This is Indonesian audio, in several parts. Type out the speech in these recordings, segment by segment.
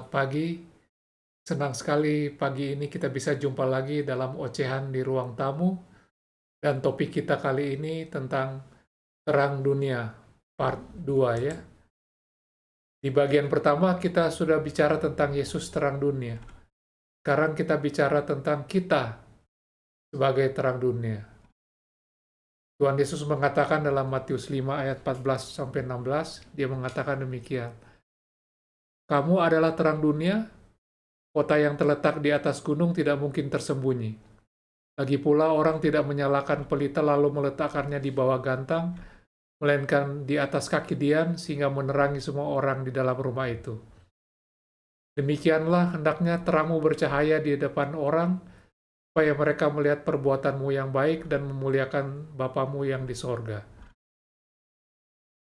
Selamat pagi, senang sekali pagi ini kita bisa jumpa lagi dalam ocehan di ruang tamu. Dan topik kita kali ini tentang terang dunia, part 2 ya. Di bagian pertama kita sudah bicara tentang Yesus terang dunia. Sekarang kita bicara tentang kita sebagai terang dunia. Tuhan Yesus mengatakan dalam Matius 5 ayat 14-16, dia mengatakan demikian. Kamu adalah terang dunia, kota yang terletak di atas gunung tidak mungkin tersembunyi. Lagi pula orang tidak menyalakan pelita lalu meletakkannya di bawah gantang, melainkan di atas kaki dian sehingga menerangi semua orang di dalam rumah itu. Demikianlah hendaknya terangmu bercahaya di depan orang, supaya mereka melihat perbuatanmu yang baik dan memuliakan Bapamu yang di sorga.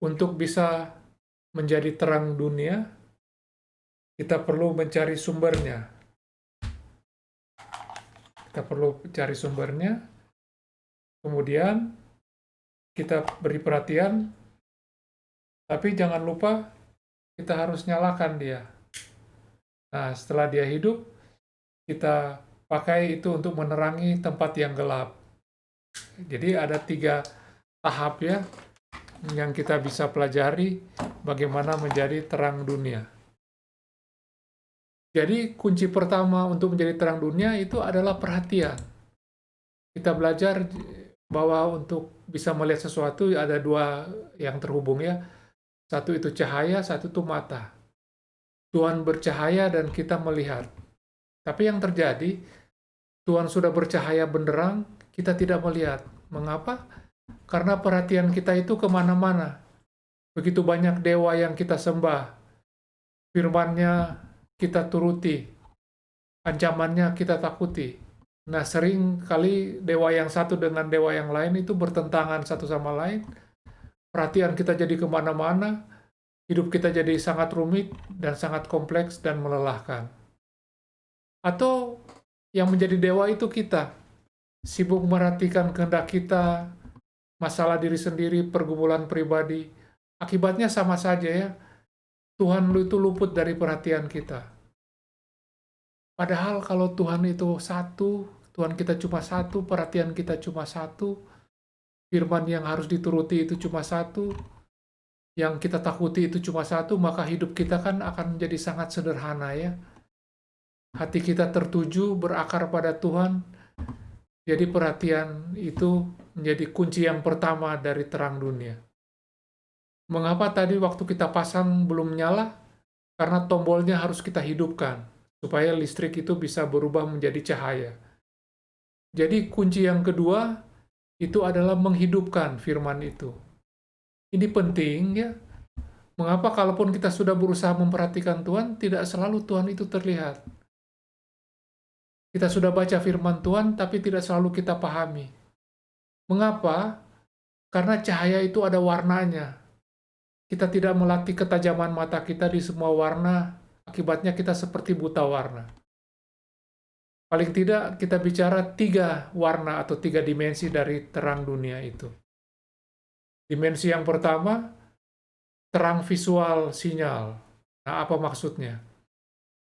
Untuk bisa menjadi terang dunia, kita perlu mencari sumbernya. Kita perlu cari sumbernya, kemudian kita beri perhatian, tapi jangan lupa kita harus nyalakan dia. Nah, setelah dia hidup, kita pakai itu untuk menerangi tempat yang gelap. Jadi ada 3 tahap ya, yang kita bisa pelajari bagaimana menjadi terang dunia. Jadi kunci pertama untuk menjadi terang dunia itu adalah perhatian. Kita belajar bahwa untuk bisa melihat sesuatu ada 2 yang terhubung ya. Satu itu cahaya, satu itu mata. Tuhan bercahaya dan kita melihat. Tapi yang terjadi, Tuhan sudah bercahaya benderang, kita tidak melihat. Mengapa? Karena perhatian kita itu kemana-mana. Begitu banyak dewa yang kita sembah, firman-Nya kita turuti, ancamannya kita takuti. Nah, sering kali dewa yang satu dengan dewa yang lain itu bertentangan satu sama lain. Perhatian kita jadi kemana-mana, hidup kita jadi sangat rumit dan sangat kompleks dan melelahkan. Atau yang menjadi dewa itu kita, sibuk merhatikan kehendak kita, masalah diri sendiri, pergumulan pribadi. Akibatnya sama saja ya, Tuhan itu luput dari perhatian kita. Padahal kalau Tuhan itu satu, Tuhan kita cuma satu, perhatian kita cuma satu, firman yang harus dituruti itu cuma satu, yang kita takuti itu cuma satu, maka hidup kita kan akan menjadi sangat sederhana ya. Hati kita tertuju, berakar pada Tuhan, jadi perhatian itu menjadi kunci yang pertama dari terang dunia. Mengapa tadi waktu kita pasang belum nyala? Karena tombolnya harus kita hidupkan, supaya listrik itu bisa berubah menjadi cahaya. Jadi kunci yang kedua, itu adalah menghidupkan firman itu. Ini penting ya. Mengapa kalaupun kita sudah berusaha memperhatikan Tuhan, tidak selalu Tuhan itu terlihat. Kita sudah baca firman Tuhan, tapi tidak selalu kita pahami. Mengapa? Karena cahaya itu ada warnanya. Kita tidak melatih ketajaman mata kita di semua warna, akibatnya kita seperti buta warna. Paling tidak kita bicara 3 warna atau 3 dimensi dari terang dunia itu. Dimensi yang pertama, terang visual sinyal. Nah, apa maksudnya?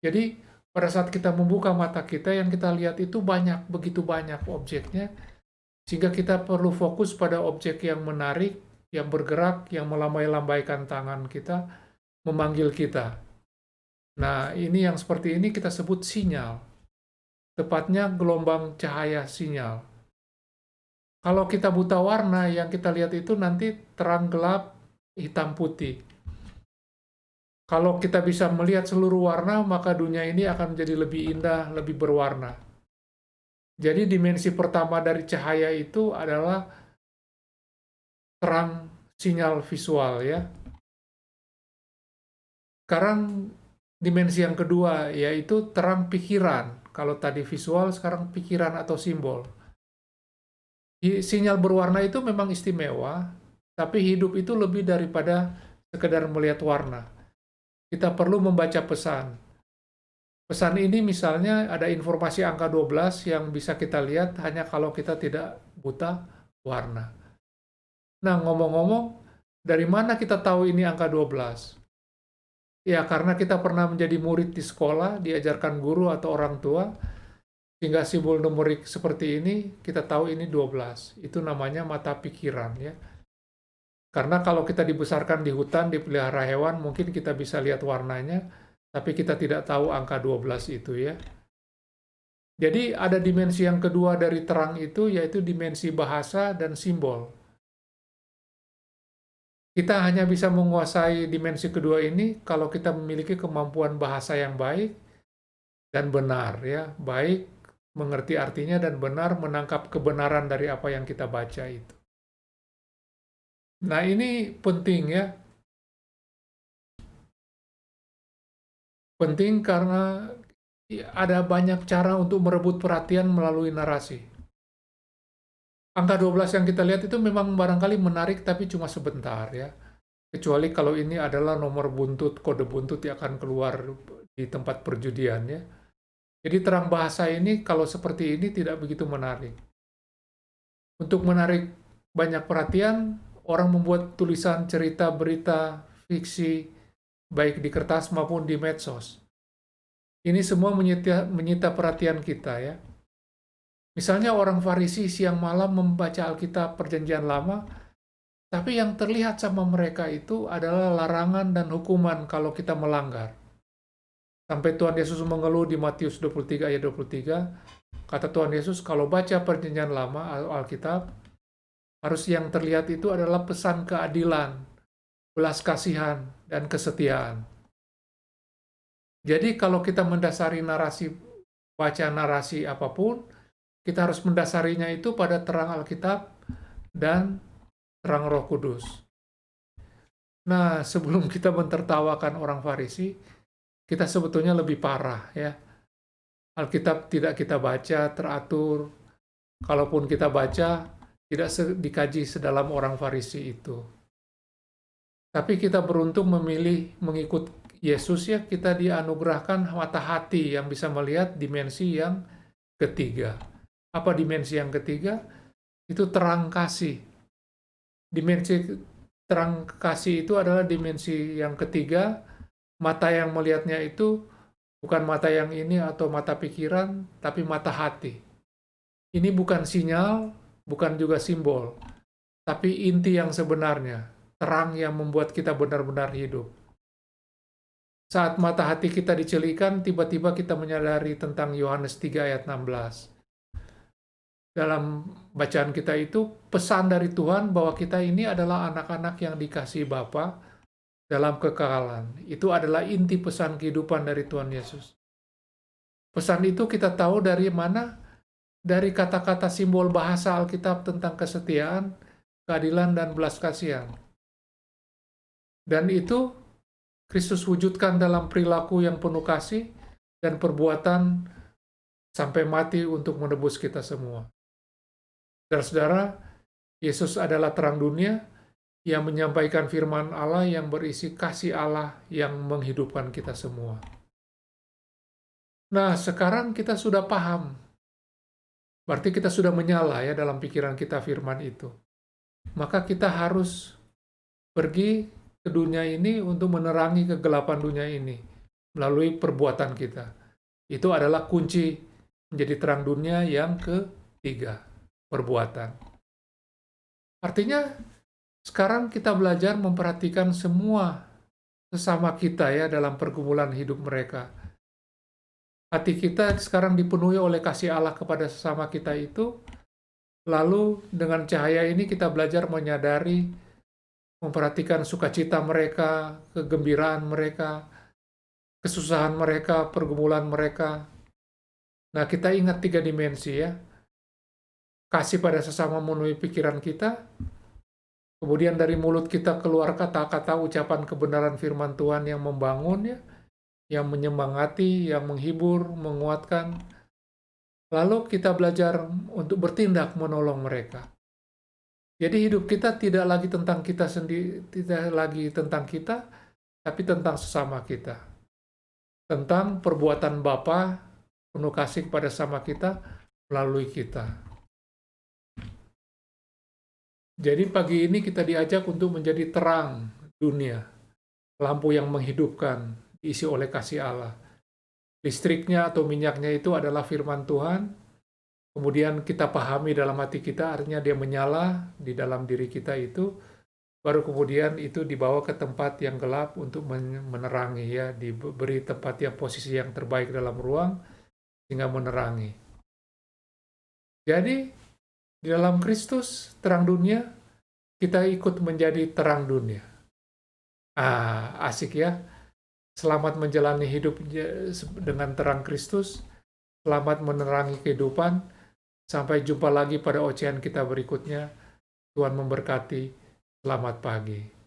Jadi, pada saat kita membuka mata kita, yang kita lihat itu banyak, begitu banyak objeknya, sehingga kita perlu fokus pada objek yang menarik, yang bergerak, yang melambai-lambaikan tangan kita, memanggil kita. Nah, ini yang seperti ini kita sebut sinyal. Tepatnya gelombang cahaya sinyal. Kalau kita buta warna, yang kita lihat itu nanti terang gelap, hitam putih. Kalau kita bisa melihat seluruh warna, maka dunia ini akan menjadi lebih indah, lebih berwarna. Jadi dimensi pertama dari cahaya itu adalah terang sinyal visual ya. Sekarang dimensi yang kedua yaitu terang pikiran. Kalau tadi visual, sekarang pikiran atau simbol. Sinyal berwarna itu memang istimewa, tapi hidup itu lebih daripada sekedar melihat warna. Kita perlu membaca pesan. Pesan ini misalnya ada informasi angka 12 yang bisa kita lihat hanya kalau kita tidak buta warna. Nah, ngomong-ngomong, dari mana kita tahu ini angka 12? Ya, karena kita pernah menjadi murid di sekolah, diajarkan guru atau orang tua, sehingga simbol numerik seperti ini, kita tahu ini 12. Itu namanya mata pikiran, ya. Karena kalau kita dibesarkan di hutan, dipelihara hewan, mungkin kita bisa lihat warnanya, tapi kita tidak tahu angka 12 itu, ya. Jadi ada dimensi yang kedua dari terang itu, yaitu dimensi bahasa dan simbol. Kita hanya bisa menguasai dimensi kedua ini kalau kita memiliki kemampuan bahasa yang baik dan benar, ya. Baik mengerti artinya dan benar menangkap kebenaran dari apa yang kita baca itu. Nah, ini penting, ya. Penting karena ada banyak cara untuk merebut perhatian melalui narasi. Angka 12 yang kita lihat itu memang barangkali menarik, tapi cuma sebentar, ya. Kecuali kalau ini adalah nomor buntut, kode buntut yang akan keluar di tempat perjudian, ya. Jadi terang bahasa ini kalau seperti ini tidak begitu menarik. Untuk menarik banyak perhatian, orang membuat tulisan, cerita, berita, fiksi, baik di kertas maupun di medsos. Ini semua menyita perhatian kita, ya. Misalnya orang Farisi siang malam membaca Alkitab Perjanjian Lama, tapi yang terlihat sama mereka itu adalah larangan dan hukuman kalau kita melanggar. Sampai Tuhan Yesus mengeluh di Matius 23 ayat 23, kata Tuhan Yesus, kalau baca Perjanjian Lama, Alkitab, harus yang terlihat itu adalah pesan keadilan, belas kasihan, dan kesetiaan. Jadi kalau kita mendasari narasi, baca narasi apapun, kita harus mendasarinya itu pada terang Alkitab dan terang Roh Kudus. Nah, sebelum kita mentertawakan orang Farisi, kita sebetulnya lebih parah, ya. Alkitab tidak kita baca teratur. Kalaupun kita baca, tidak dikaji sedalam orang Farisi itu. Tapi kita beruntung memilih mengikut Yesus, ya. Kita dianugerahkan mata hati yang bisa melihat dimensi yang ketiga. Apa dimensi yang ketiga? Itu terang kasih. Dimensi terang kasih itu adalah dimensi yang ketiga. Mata yang melihatnya itu bukan mata yang ini atau mata pikiran, tapi mata hati. Ini bukan sinyal, bukan juga simbol, tapi inti yang sebenarnya, terang yang membuat kita benar-benar hidup. Saat mata hati kita dicelikan, tiba-tiba kita menyadari tentang Yohanes 3 ayat 16. Dalam bacaan kita itu, pesan dari Tuhan bahwa kita ini adalah anak-anak yang dikasihi Bapa dalam kekekalan. Itu adalah inti pesan kehidupan dari Tuhan Yesus. Pesan itu kita tahu dari mana? Dari kata-kata simbol bahasa Alkitab tentang kesetiaan, keadilan, dan belas kasihan. Dan itu Kristus wujudkan dalam perilaku yang penuh kasih dan perbuatan sampai mati untuk menebus kita semua. Saudara-saudara, Yesus adalah terang dunia yang menyampaikan firman Allah yang berisi kasih Allah yang menghidupkan kita semua. Nah, sekarang kita sudah paham. Berarti kita sudah menyala, ya, dalam pikiran kita firman itu. Maka kita harus pergi ke dunia ini untuk menerangi kegelapan dunia ini melalui perbuatan kita. Itu adalah kunci menjadi terang dunia yang ketiga, perbuatan. Artinya, sekarang kita belajar memperhatikan semua sesama kita, ya, dalam pergumulan hidup mereka. Hati kita sekarang dipenuhi oleh kasih Allah kepada sesama kita itu, lalu dengan cahaya ini kita belajar menyadari, memperhatikan sukacita mereka, kegembiraan mereka, kesusahan mereka, pergumulan mereka. Nah, kita ingat 3 dimensi, ya. Kasih pada sesama memenuhi pikiran kita, kemudian dari mulut kita keluar kata-kata ucapan kebenaran firman Tuhan yang membangun, ya, yang menyemangati, yang menghibur, menguatkan. Lalu kita belajar untuk bertindak menolong mereka. Jadi hidup kita tidak lagi tentang kita sendiri, tidak lagi tentang kita, tapi tentang sesama kita. Tentang perbuatan Bapa penuh kasih kepada sama kita melalui kita. Jadi pagi ini kita diajak untuk menjadi terang dunia lampu yang menghidupkan, diisi oleh kasih Allah. Listriknya atau minyaknya itu adalah firman Tuhan, kemudian kita pahami dalam hati kita, artinya dia menyala di dalam diri kita itu, baru kemudian itu dibawa ke tempat yang gelap untuk menerangi, ya, diberi tempat yang posisi yang terbaik dalam ruang, sehingga menerangi. Jadi, di dalam Kristus, terang dunia, kita ikut menjadi terang dunia. Asik ya. Selamat menjalani hidup dengan terang Kristus, selamat menerangi kehidupan. Sampai jumpa lagi pada ocehan kita berikutnya. Tuhan memberkati. Selamat pagi.